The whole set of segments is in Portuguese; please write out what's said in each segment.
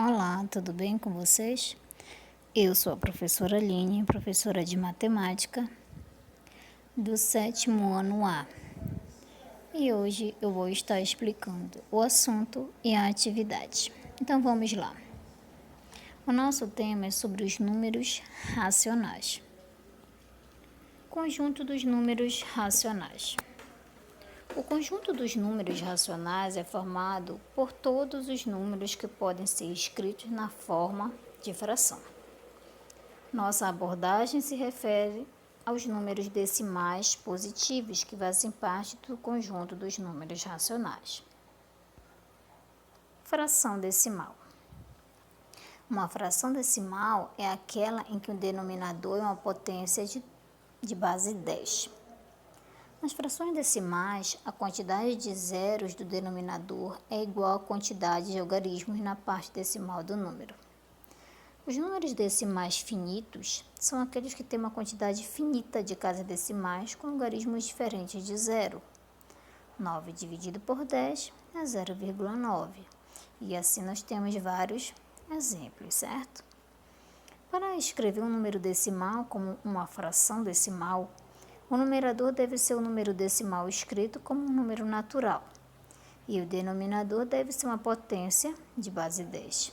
Olá, tudo bem com vocês? Eu sou a professora Aline, professora de matemática do 7º ano A. E hoje eu vou estar explicando o assunto e a atividade. Então vamos lá. O nosso tema é sobre os números racionais. Conjunto dos números racionais. O conjunto dos números racionais é formado por todos os números que podem ser escritos na forma de fração. Nossa abordagem se refere aos números decimais positivos que fazem parte do conjunto dos números racionais. Fração decimal. Uma fração decimal é aquela em que o denominador é uma potência de base 10. Nas frações decimais, a quantidade de zeros do denominador é igual à quantidade de algarismos na parte decimal do número. Os números decimais finitos são aqueles que têm uma quantidade finita de casas decimais com algarismos diferentes de zero. 9 dividido por 10 é 0,9. E assim nós temos vários exemplos, certo? Para escrever um número decimal como uma fração decimal, o numerador deve ser o número decimal escrito como um número natural, e o denominador deve ser uma potência de base 10,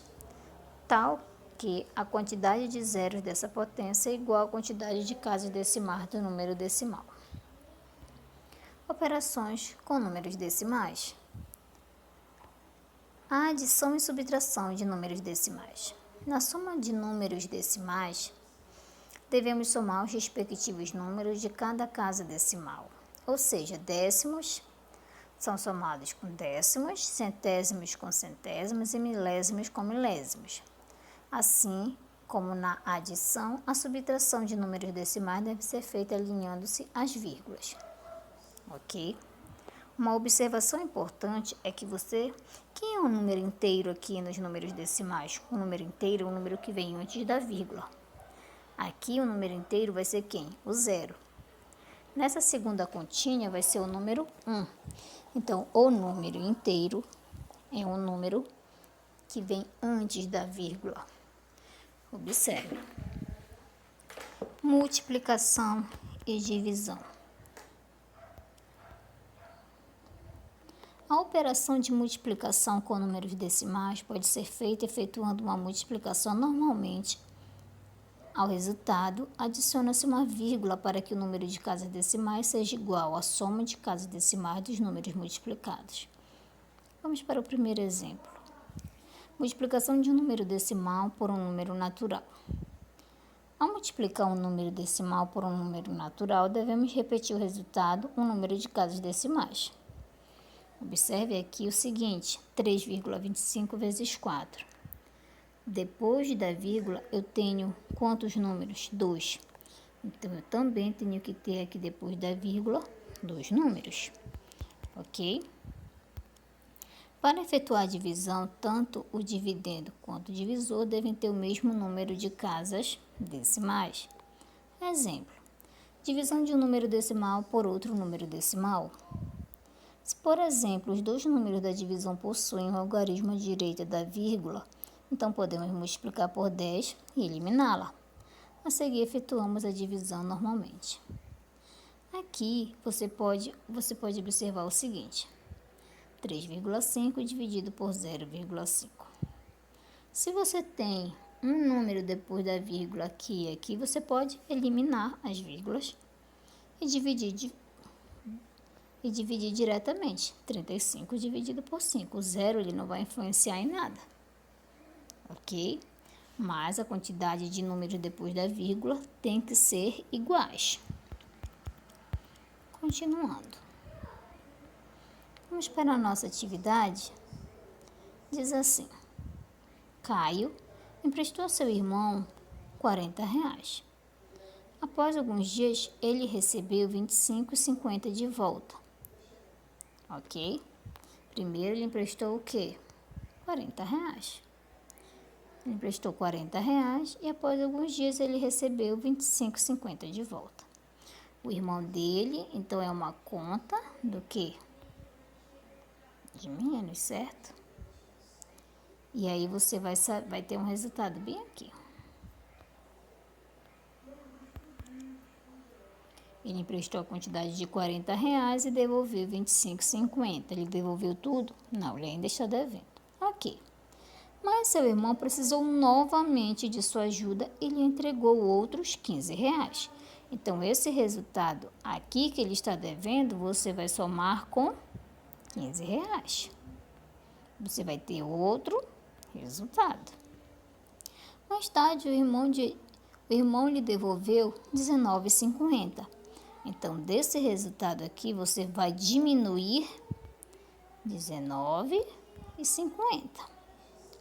tal que a quantidade de zeros dessa potência é igual à quantidade de casas decimais do número decimal. Operações com números decimais. A adição e subtração de números decimais. Na soma de números decimais, devemos somar os respectivos números de cada casa decimal, ou seja, décimos são somados com décimos, centésimos com centésimos e milésimos com milésimos. Assim como na adição, a subtração de números decimais deve ser feita alinhando-se as vírgulas. Ok? Uma observação importante é que quem é um número inteiro aqui nos números decimais? O número inteiro é um número que vem antes da vírgula. Aqui o número inteiro vai ser quem? O zero. Nessa segunda continha vai ser o número 1. Então, o número inteiro é um número que vem antes da vírgula. Observe. Multiplicação e divisão. A operação de multiplicação com números decimais pode ser feita efetuando uma multiplicação normalmente. Ao resultado, adiciona-se uma vírgula para que o número de casas decimais seja igual à soma de casas decimais dos números multiplicados. Vamos para o primeiro exemplo. Multiplicação de um número decimal por um número natural. Ao multiplicar um número decimal por um número natural, devemos repetir o resultado, um número de casas decimais. Observe aqui o seguinte, 3,25 vezes 4. Depois da vírgula, eu tenho quantos números? 2. Então, eu também tenho que ter aqui, depois da vírgula, 2 números. Ok? Para efetuar a divisão, tanto o dividendo quanto o divisor devem ter o mesmo número de casas decimais. Exemplo, divisão de um número decimal por outro número decimal. Se, por exemplo, os dois números da divisão possuem o algarismo à direita da vírgula, então podemos multiplicar por 10 e eliminá-la. A seguir, efetuamos a divisão normalmente. Aqui, você pode observar o seguinte, 3,5 dividido por 0,5. Se você tem um número depois da vírgula aqui e aqui, você pode eliminar as vírgulas e dividir diretamente. 35 dividido por 5. O zero ele não vai influenciar em nada. Ok? Mas a quantidade de números depois da vírgula tem que ser iguais. Continuando. Vamos para a nossa atividade. Diz assim, Caio emprestou a seu irmão R$ 40. Após alguns dias, ele recebeu 25,50 de volta. Ok? Primeiro ele emprestou o quê? R$ 40. Ele emprestou R$ 40 e após alguns dias ele recebeu 25,50 de volta. O irmão dele, então, é uma conta do quê? De menos, certo? E aí você vai ter um resultado bem aqui. Ele emprestou a quantidade de R$ 40 e devolveu R$ 25,50. Ele devolveu tudo? Não, ele ainda está devendo. Ok. Mas seu irmão precisou novamente de sua ajuda e lhe entregou outros R$ 15. Então, esse resultado aqui que ele está devendo, você vai somar com R$ 15. Você vai ter outro resultado. Mais tarde, o irmão lhe devolveu R$ 19,50. Então, desse resultado aqui, você vai diminuir R$ 19,50.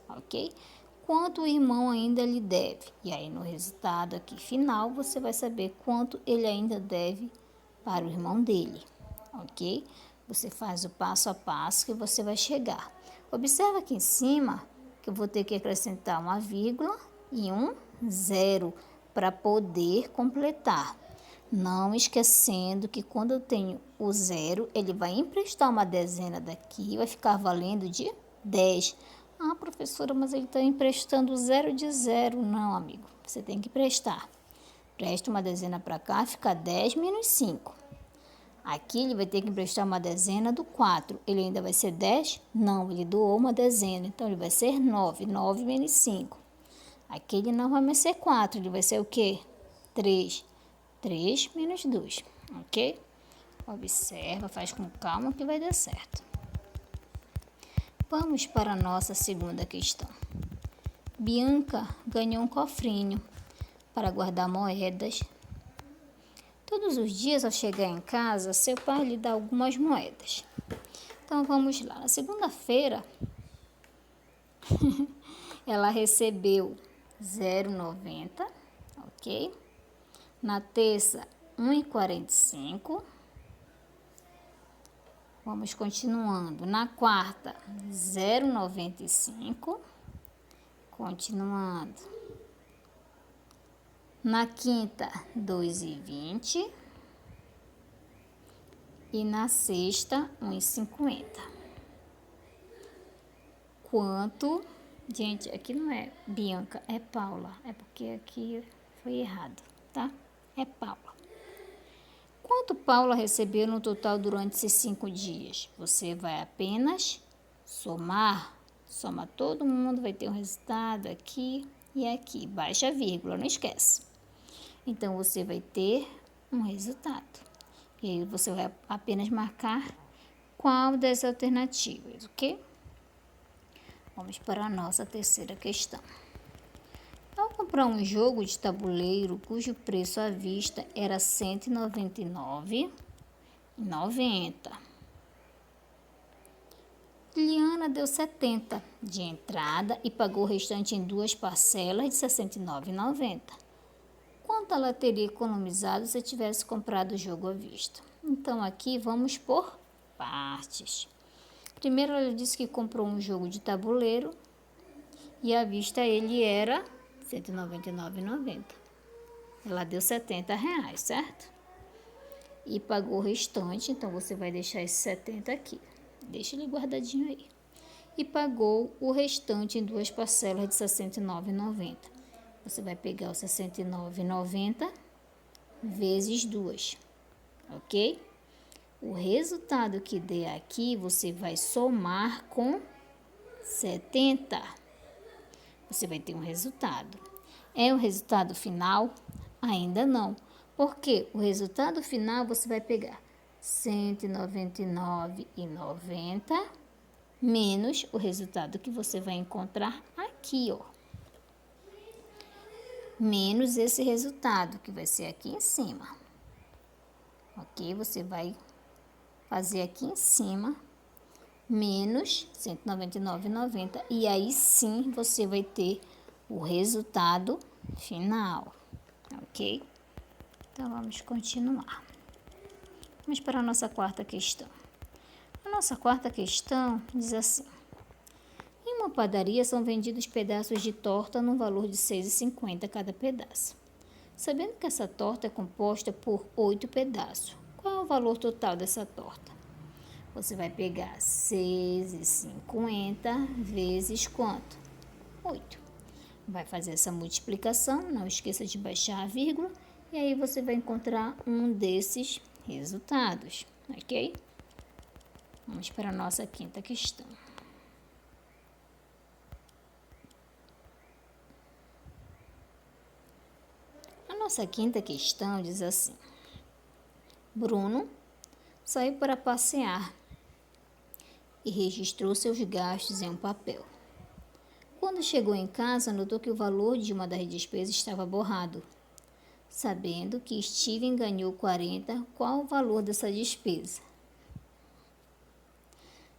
Ok? Quanto o irmão ainda lhe deve. E aí, no resultado aqui final, você vai saber quanto ele ainda deve para o irmão dele. Ok? Você faz o passo a passo que você vai chegar. Observa aqui em cima que eu vou ter que acrescentar uma vírgula e um zero para poder completar. Não esquecendo que quando eu tenho o zero, ele vai emprestar uma dezena daqui e vai ficar valendo de 10. Ah, professora, mas ele está emprestando zero de zero. Não, amigo, você tem que prestar. Presta uma dezena para cá, fica 10 menos 5. Aqui ele vai ter que emprestar uma dezena do 4. Ele ainda vai ser 10? Não, ele doou uma dezena. Então, ele vai ser 9. 9 menos 5. Aqui ele não vai mais ser 4. Ele vai ser o quê? 3. 3 menos 2. Ok? Observa, faz com calma que vai dar certo. Vamos para a nossa segunda questão. Bianca ganhou um cofrinho para guardar moedas. Todos os dias, ao chegar em casa, seu pai lhe dá algumas moedas. Então, vamos lá. Na segunda-feira, ela recebeu 0,90, ok? Na terça, 1,45. Vamos continuando. Na quarta, 0,95. Continuando. Na quinta, 2,20. E na sexta, 1,50. Quanto... Gente, aqui não é Bianca, é Paula. É porque aqui foi errado, tá? É Paula. Quanto Paula recebeu no total durante esses 5 dias? Você vai apenas somar. Soma todo mundo, vai ter um resultado aqui e aqui. Baixa a vírgula, não esquece. Então, você vai ter um resultado. E aí, você vai apenas marcar qual das alternativas, ok? Vamos para a nossa terceira questão. Ao comprar um jogo de tabuleiro cujo preço à vista era R$ 199,90, Liliana deu 70 de entrada e pagou o restante em 2 parcelas de R$ 69,90. Quanto ela teria economizado se tivesse comprado o jogo à vista? Então, aqui vamos por partes. Primeiro, ela disse que comprou um jogo de tabuleiro e à vista ele era R$ 199,90. Ela deu R$ 70, certo? E pagou o restante, então você vai deixar esse 70 aqui. Deixa ele guardadinho aí. E pagou o restante em 2 parcelas de R$ 69,90. Você vai pegar o R$ 69,90 vezes 2, ok? O resultado que der aqui, você vai somar com 70. Você vai ter um resultado. É o resultado final? Ainda não. Porque o resultado final você vai pegar R$ 199,90 menos o resultado que você vai encontrar aqui, ó. Menos esse resultado que vai ser aqui em cima. Ok? Você vai fazer aqui em cima menos R$ 199,90 e aí sim você vai ter o resultado final, ok? Então, vamos continuar. Vamos para a nossa quarta questão. A nossa quarta questão diz assim: em uma padaria são vendidos pedaços de torta no valor de R$ 6,50 cada pedaço. Sabendo que essa torta é composta por 8 pedaços, qual é o valor total dessa torta? Você vai pegar 6,50 vezes quanto? 8. Vai fazer essa multiplicação, não esqueça de baixar a vírgula, e aí você vai encontrar um desses resultados, ok? Vamos para a nossa quinta questão. A nossa quinta questão diz assim: Bruno saiu para passear e registrou seus gastos em um papel. Quando chegou em casa, notou que o valor de uma das despesas estava borrado. Sabendo que Steven ganhou 40, qual o valor dessa despesa?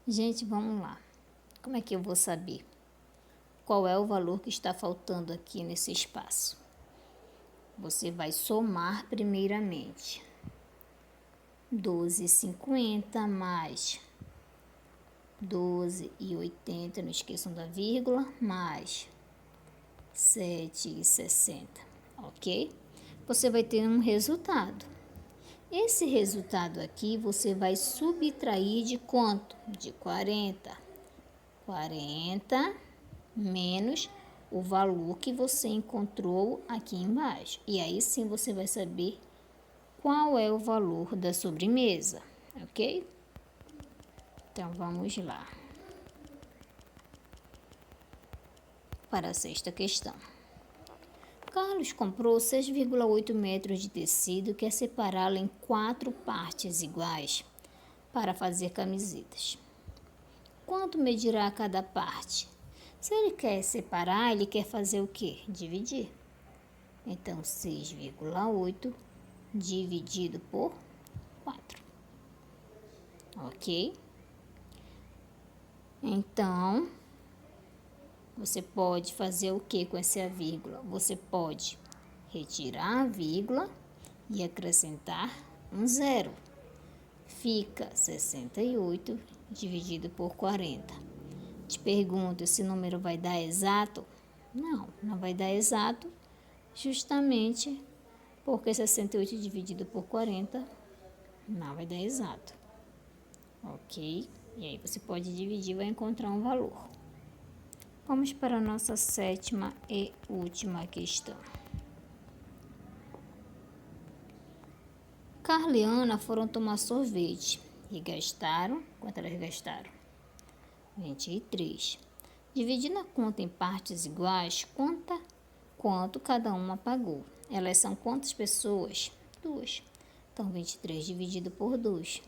Gente, vamos lá. Como é que eu vou saber qual é o valor que está faltando aqui nesse espaço? Você vai somar primeiramente 12,50 mais 12,80, não esqueçam da vírgula, mais 7,60, ok? Você vai ter um resultado. Esse resultado aqui você vai subtrair de quanto? De 40. 40 menos o valor que você encontrou aqui embaixo. E aí sim você vai saber qual é o valor da sobremesa, ok? Então vamos lá para a sexta questão. Carlos comprou 6,8 metros de tecido e quer separá-lo em 4 partes iguais para fazer camisetas. Quanto medirá cada parte? Se ele quer separar, ele quer fazer o quê? Dividir. Então, 6,8 dividido por 4. Ok? Então, você pode fazer o que com essa vírgula? Você pode retirar a vírgula e acrescentar um zero. Fica 68 dividido por 40. Te pergunto, esse número vai dar exato? Não, não vai dar exato, justamente porque 68 dividido por 40 não vai dar exato. Ok? E aí você pode dividir e vai encontrar um valor. Vamos para a nossa sétima e última questão. Carla e Ana foram tomar sorvete e gastaram... Quanto elas gastaram? 23. Dividindo a conta em partes iguais, quanto cada uma pagou. Elas são quantas pessoas? 2. Então, 23 dividido por 2.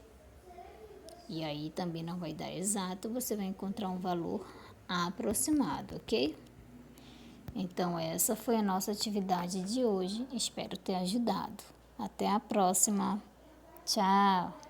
E aí também não vai dar exato, você vai encontrar um valor aproximado, ok? Então, essa foi a nossa atividade de hoje. Espero ter ajudado. Até a próxima. Tchau!